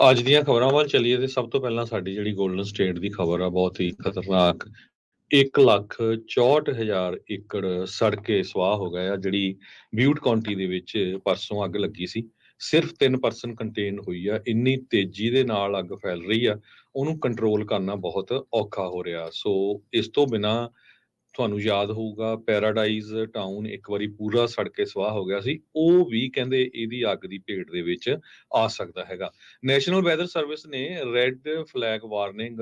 ਅੱਜ ਦੀਆਂ ਖਬਰਾਂ ਵੱਲ ਚੱਲੀਏ ਤੇ ਸਭ ਤੋਂ ਪਹਿਲਾਂ ਸਾਡੀ ਜਿਹੜੀ ਗੋਲਡਨ ਸਟੇਟ ਦੀ ਖਬਰ ਆ ਬਹੁਤ ਹੀ ਖਤਰਨਾਕ 1,64,000 ਏਕੜ ਸੜ ਕੇ ਸਵਾਹ ਹੋ ਗਏ ਆ। ਜਿਹੜੀ ਬਿਊਟ ਕਾਉਂਟੀ ਦੇ ਵਿੱਚ ਪਰਸੋਂ ਅੱਗ ਲੱਗੀ ਸੀ, ਸਿਰਫ 3% ਕੰਟੇਨ ਹੋਈ ਆ। ਇੰਨੀ ਤੇਜ਼ੀ ਦੇ ਨਾਲ ਅੱਗ ਫੈਲ ਰਹੀ ਆ, ਉਹਨੂੰ ਕੰਟਰੋਲ ਕਰਨਾ ਬਹੁਤ ਔਖਾ ਹੋ ਰਿਹਾ। ਸੋ ਇਸ ਤੋਂ ਬਿਨਾਂ ਤੁਹਾਨੂੰ ਯਾਦ ਹੋਊਗਾ ਪੈਰਾਡਾਈਜ਼ ਟਾਊਨ ਇੱਕ ਵਾਰੀ ਪੂਰਾ ਸੜ ਕੇ ਸਵਾਹ ਹੋ ਗਿਆ ਸੀ, ਉਹ ਵੀ ਕਹਿੰਦੇ ਇਹਦੀ ਅੱਗ ਦੀ ਭੇਟ ਦੇ ਵਿੱਚ ਆ ਸਕਦਾ ਹੈਗਾ। ਨੈਸ਼ਨਲ ਵੈਦਰ ਸਰਵਿਸ ਨੇ red flag warning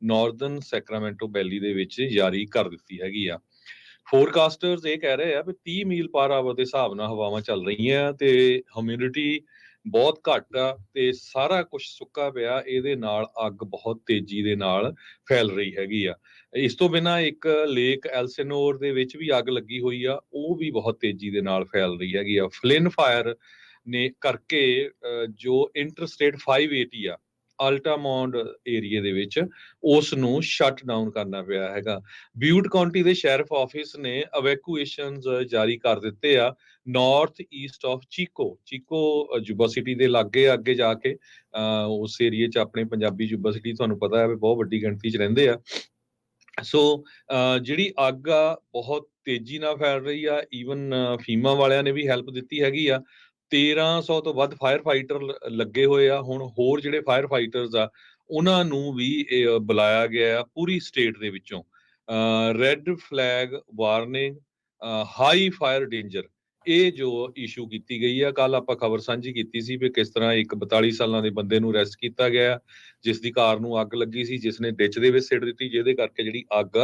northern Sacramento valley ਦੇ ਵਿੱਚ ਜਾਰੀ ਕਰ ਦਿੱਤੀ ਹੈਗੀ ਆ। ਫੋਰਕਾਸਟਰਸ ਇਹ ਕਹਿ ਰਹੇ ਆ ਵੀ 30 ਮੀਲ ਪਰ ਆਵਰ ਦੇ ਹਿਸਾਬ ਨਾਲ ਹਵਾਵਾਂ ਚੱਲ ਰਹੀਆਂ ਤੇ ਹਿਊਮਿਡਿਟੀ ਬਹੁਤ ਘੱਟ ਆ ਤੇ ਸਾਰਾ ਕੁਝ ਸੁੱਕਾ ਪਿਆ। ਇਹਦੇ ਨਾਲ ਅੱਗ ਬਹੁਤ ਤੇਜ਼ੀ ਦੇ ਨਾਲ ਫੈਲ ਰਹੀ ਹੈਗੀ ਆ। ਇਸ ਤੋਂ ਬਿਨਾਂ ਇੱਕ ਲੇਕ ਐਲਸੇਨੋਰ ਦੇ ਵਿੱਚ ਵੀ ਅੱਗ ਲੱਗੀ ਹੋਈ ਆ, ਉਹ ਵੀ ਬਹੁਤ ਤੇਜ਼ੀ ਦੇ ਨਾਲ ਫੈਲ ਰਹੀ ਹੈਗੀ ਆ। ਫਲਿਨ ਫਾਇਰ ਨੇ ਕਰਕੇ ਜੋ ਇੰਟਰਸਟੇਟ 580 ਆ ਅਲਟਾਮੌਂਡ ਏਰੀਏ ਦੇ ਵਿੱਚ, ਉਸ ਨੂੰ ਸ਼ਟ ਡਾਊਨ ਕਰਨਾ ਪਿਆ ਹੈਗਾ। ਬਿਊਟ ਕਾਉਂਟੀ ਦੇ ਸ਼ੈਰਿਫ ਆਫਿਸ ਨੇ ਇਵੈਕੂਏਸ਼ਨਸ ਜਾਰੀ ਕਰ ਦਿੱਤੇ ਆ ਨਾਰਥ ਈਸਟ ਆਫ ਚੀਕੋ ਜੁਬਾ ਸਿਟੀ ਦੇ ਲਾਗੇ ਅੱਗੇ ਜਾ ਕੇ। ਉਸ ਏਰੀਏ 'ਚ ਆਪਣੇ ਪੰਜਾਬੀ ਜੁਬਾ ਸਿਟੀ ਤੁਹਾਨੂੰ ਪਤਾ ਹੈ ਵੀ ਬਹੁਤ ਵੱਡੀ ਗਿਣਤੀ 'ਚ ਰਹਿੰਦੇ ਆ। ਸੋ ਜਿਹੜੀ ਅੱਗ ਆ ਬਹੁਤ ਤੇਜ਼ੀ ਨਾਲ ਫੈਲ ਰਹੀ ਆ। ਈਵਨ ਫੀਮਾ ਵਾਲਿਆਂ ਨੇ ਵੀ ਹੈਲਪ ਦਿੱਤੀ ਹੈਗੀ ਆ। 1300 ਤੋਂ ਵੱਧ ਫਾਇਰ ਫਾਈਟਰ ਲੱਗੇ ਹੋਏ ਆ। ਹੁਣ ਹੋਰ ਜਿਹੜੇ ਫਾਇਰ ਫਾਈਟਰਸ ਆ ਉਹਨਾਂ ਨੂੰ ਵੀ ਬੁਲਾਇਆ ਗਿਆ ਆ ਪੂਰੀ ਸਟੇਟ ਦੇ ਵਿੱਚੋਂ। Red flag warning, high fire danger, ਇਹ ਜੋ ਇਸ਼ੂ ਕੀਤੀ ਗਈ ਆ। ਕੱਲ ਆਪਾਂ ਖਬਰ ਸਾਂਝੀ ਕੀਤੀ ਸੀ ਵੀ ਕਿਸ ਤਰ੍ਹਾਂ ਇੱਕ 42 ਸਾਲਾਂ ਦੇ ਬੰਦੇ ਨੂੰ ਅਰੈਸਟ ਕੀਤਾ ਗਿਆ, ਜਿਸ ਦੀ ਕਾਰ ਨੂੰ ਅੱਗ ਲੱਗੀ ਸੀ, ਜਿਸ ਨੇ ਡਿੱਚ ਦੇ ਵਿੱਚ ਸਿੱਟ ਦਿੱਤੀ, ਜਿਹਦੇ ਕਰਕੇ ਜਿਹੜੀ ਅੱਗ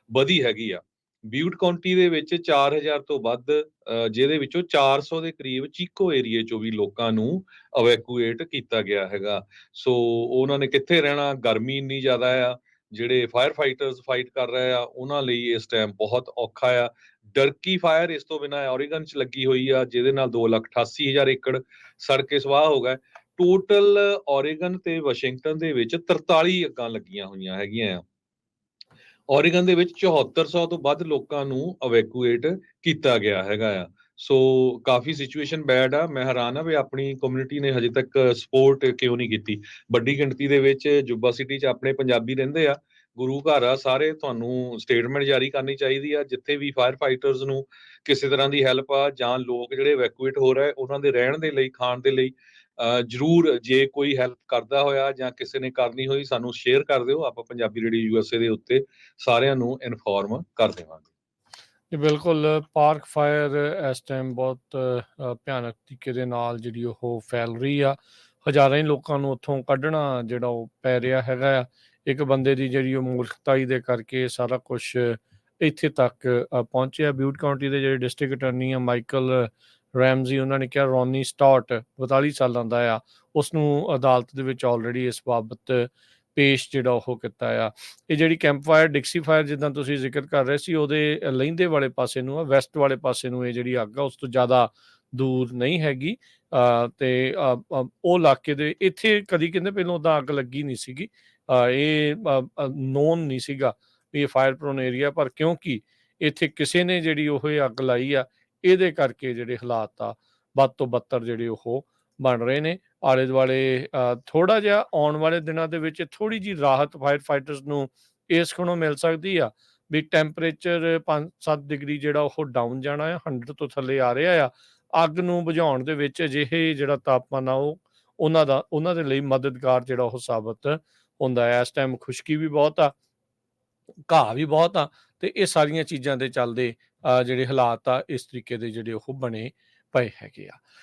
ਵਧੀ ਹੈਗੀ ਆ। ਬਿਊਟ ਕਾਉਂਟੀ ਦੇ ਵਿੱਚ 4000 ਤੋਂ ਵੱਧ, ਜਿਹਦੇ ਵਿੱਚੋਂ 400 ਦੇ ਕਰੀਬ ਚੀਕੋ ਏਰੀਏ ਚੋਂ ਵੀ ਲੋਕਾਂ ਨੂੰ ਇਵੈਕੂਏਟ ਕੀਤਾ ਗਿਆ ਹੈਗਾ। ਸੋ ਉਹਨਾਂ ਨੇ ਕਿੱਥੇ ਰਹਿਣਾ, ਗਰਮੀ ਇੰਨੀ ਜ਼ਿਆਦਾ ਆ। ਜਿਹੜੇ ਫਾਇਰ ਫਾਈਟਰਸ ਫਾਈਟ ਕਰ ਰਹੇ ਆ ਉਹਨਾਂ ਲਈ ਇਸ ਟਾਈਮ ਬਹੁਤ ਔਖਾ ਆ। ਡਰਕੀ ਫਾਇਰ ਇਸ ਤੋਂ ਬਿਨਾਂ ਔਰੀਗਨ 'ਚ ਲੱਗੀ ਹੋਈ ਆ, ਜਿਹਦੇ ਨਾਲ 2,88,000 ਏਕੜ ਸੜ ਕੇ ਸਵਾਹ ਹੋ ਗਏ। ਟੋਟਲ ਔਰੀਗਨ ਤੇ ਵਾਸ਼ਿੰਗਟਨ ਦੇ ਵਿੱਚ 43 ਅੱਗਾਂ ਲੱਗੀਆਂ ਹੋਈਆਂ ਹੈਗੀਆਂ ਆ। ਔਰੀਗਨ ਦੇ ਵਿੱਚ 7400 ਤੋਂ ਵੱਧ ਲੋਕਾਂ ਨੂੰ ਇਵੈਕੂਏਟ ਕੀਤਾ ਗਿਆ ਹੈਗਾ ਆ। ਸੋ ਕਾਫੀ ਸਿਚੁਏਸ਼ਨ ਬੈਡ ਆ। ਮੈਂ ਹੈਰਾਨ ਆ ਵੀ ਆਪਣੀ ਕਮਿਊਨਿਟੀ ਨੇ ਹਜੇ ਤੱਕ ਸਪੋਰਟ ਕਿਉਂ ਨਹੀਂ ਕੀਤੀ। ਵੱਡੀ ਗਿਣਤੀ ਦੇ ਵਿੱਚ ਜੁਬਾ ਸਿਟੀ 'ਚ ਆਪਣੇ ਪੰਜਾਬੀ ਰਹਿੰਦੇ ਆ, ਗੁਰੂ ਘਰ ਆ ਸਾਰੇ। ਤੁਹਾਨੂੰ ਸਟੇਟਮੈਂਟ ਜਾਰੀ ਕਰਨੀ ਚਾਹੀਦੀ ਆ ਜਿੱਥੇ ਵੀ ਫਾਇਰ ਫਾਈਟਰਸ ਨੂੰ ਕਿਸੇ ਤਰ੍ਹਾਂ ਦੀ ਹੈਲਪ ਆ ਜਾਂ ਲੋਕ ਜਿਹੜੇ ਇਵੈਕੂਏਟ ਹੋ ਰਹੇ ਉਹਨਾਂ ਦੇ ਰਹਿਣ ਦੇ ਲਈ, ਖਾਣ ਦੇ ਲਈ। ਜ਼ਰੂਰ ਜੇ ਕੋਈ ਹੈਲਪ ਕਰਦਾ ਹੋਇਆ ਜਾਂ ਕਿਸੇ ਨੇ ਕਰਨੀ ਹੋਈ ਸਾਨੂੰ ਸ਼ੇਅਰ ਕਰ ਦਿਓ, ਆਪਾਂ ਪੰਜਾਬੀ ਰੇਡੀਓ USA ਦੇ ਉੱਤੇ ਸਾਰਿਆਂ ਨੂੰ ਇਨਫੋਰਮ ਕਰ ਦੇਵਾਂਗੇ। ਜੀ ਬਿਲਕੁਲ, ਪਾਰਕ ਫਾਇਰ ਇਸ ਟਾਈਮ ਬਹੁਤ ਭਿਆਨਕ ਤਰੀਕੇ ਦੇ ਨਾਲ ਜਿਹੜੀ ਉਹ ਫੈਲ ਰਹੀ ਆ। ਹਜ਼ਾਰਾਂ ਹੀ ਲੋਕਾਂ ਨੂੰ ਉੱਥੋਂ ਕੱਢਣਾ ਜਿਹੜਾ ਉਹ ਪੈ ਰਿਹਾ ਹੈਗਾ ਆ। ਇੱਕ ਬੰਦੇ ਦੀ ਜਿਹੜੀ ਉਹ ਮੂਰਖਤਾਈ ਦੇ ਕਰਕੇ ਸਾਰਾ ਕੁਛ ਇੱਥੇ ਤੱਕ ਪਹੁੰਚਿਆ। ਬਿਊਟ ਕਾਉਂਟੀ ਦੇ ਜਿਹੜੇ ਡਿਸਟ੍ਰਿਕਟ ਅਟਾਰਨੀ ਆ ਮਾਈਕਲ ਰੈਮਜ਼ੀ, ਉਹਨਾਂ ਨੇ ਕਿਹਾ ਰੌਨੀ ਸਟਾਰਟ 42 ਸਾਲਾਂ ਦਾ ਆ, ਉਸ ਨੂੰ ਅਦਾਲਤ ਦੇ ਵਿੱਚ ਆਲਰੇਡੀ ਇਸ ਬਾਬਤ ਪੇਸ਼ ਜਿਹੜਾ ਉਹ ਕੀਤਾ ਆ। ਇਹ ਜਿਹੜੀ ਕੈਂਪ ਫਾਇਰ, ਡਿਕਸੀ ਫਾਇਰ ਜਿੱਦਾਂ ਤੁਸੀਂ ਜ਼ਿਕਰ ਕਰ ਰਹੇ ਸੀ, ਉਹਦੇ ਲਹਿੰਦੇ ਵਾਲੇ ਪਾਸੇ ਨੂੰ ਆ, ਵੈਸਟ ਵਾਲੇ ਪਾਸੇ ਨੂੰ ਇਹ ਜਿਹੜੀ ਅੱਗ ਆ ਉਸ ਤੋਂ ਜ਼ਿਆਦਾ ਦੂਰ ਨਹੀਂ ਹੈਗੀ। ਤੇ ਉਹ ਇਲਾਕੇ ਦੇ ਇੱਥੇ ਕਦੀ ਕਹਿੰਦੇ ਪਹਿਲਾਂ ਉੱਦਾਂ ਅੱਗ ਲੱਗੀ ਨਹੀਂ ਸੀਗੀ। ਇਹ ਨੋਨ ਨਹੀਂ ਸੀਗਾ ਵੀ ਇਹ ਫਾਇਰ ਪ੍ਰੋਨ ਏਰੀਆ, ਪਰ ਕਿਉਂਕਿ ਇੱਥੇ ਕਿਸੇ ਨੇ ਜਿਹੜੀ ਉਹ ਅੱਗ ਲਾਈ ਆ, ਇਹਦੇ ਕਰਕੇ ਜਿਹੜੇ ਹਾਲਾਤ ਆ ਵੱਧ ਤੋਂ ਬੱਤਰ ਜਿਹੜੇ ਉਹ ਬਣ ਰਹੇ ਨੇ। ਆਲੇ ਦੁਆਲੇ ਥੋੜ੍ਹਾ ਜਿਹਾ ਆਉਣ ਵਾਲੇ ਦਿਨਾਂ ਦੇ ਵਿੱਚ ਥੋੜ੍ਹੀ ਜਿਹੀ ਰਾਹਤ ਫਾਇਰ ਫਾਈਟਰਸ ਨੂੰ ਇਸ ਕੋਲੋਂ ਮਿਲ ਸਕਦੀ ਆ ਵੀ ਟੈਂਪਰੇਚਰ 5-7 ਡਿਗਰੀ ਜਿਹੜਾ ਉਹ ਡਾਊਨ ਜਾਣਾ ਆ, 100 ਤੋਂ ਥੱਲੇ ਆ ਰਿਹਾ ਆ। ਅੱਗ ਨੂੰ ਬੁਝਾਉਣ ਦੇ ਵਿੱਚ ਅਜਿਹੇ ਜਿਹੜਾ ਤਾਪਮਾਨ ਆ ਉਹ ਉਹਨਾਂ ਦੇ ਲਈ ਮਦਦਗਾਰ ਜਿਹੜਾ ਉਹ ਸਾਬਤ ਹੁੰਦਾ ਹੈ। ਇਸ ਟਾਈਮ ਖੁਸ਼ਕੀ ਵੀ ਬਹੁਤ ਆ, ਘਾਹ ਵੀ ਬਹੁਤ ਆ, ਤੇ ਇਹ ਸਾਰੀਆਂ ਚੀਜ਼ਾਂ ਦੇ ਚੱਲਦੇ ਜਿਹੜੇ ਹਾਲਾਤ ਆ ਇਸ ਤਰੀਕੇ ਦੇ ਜਿਹੜੇ ਉਹ ਬਣੇ ਪਏ ਹੈਗੇ ਆ।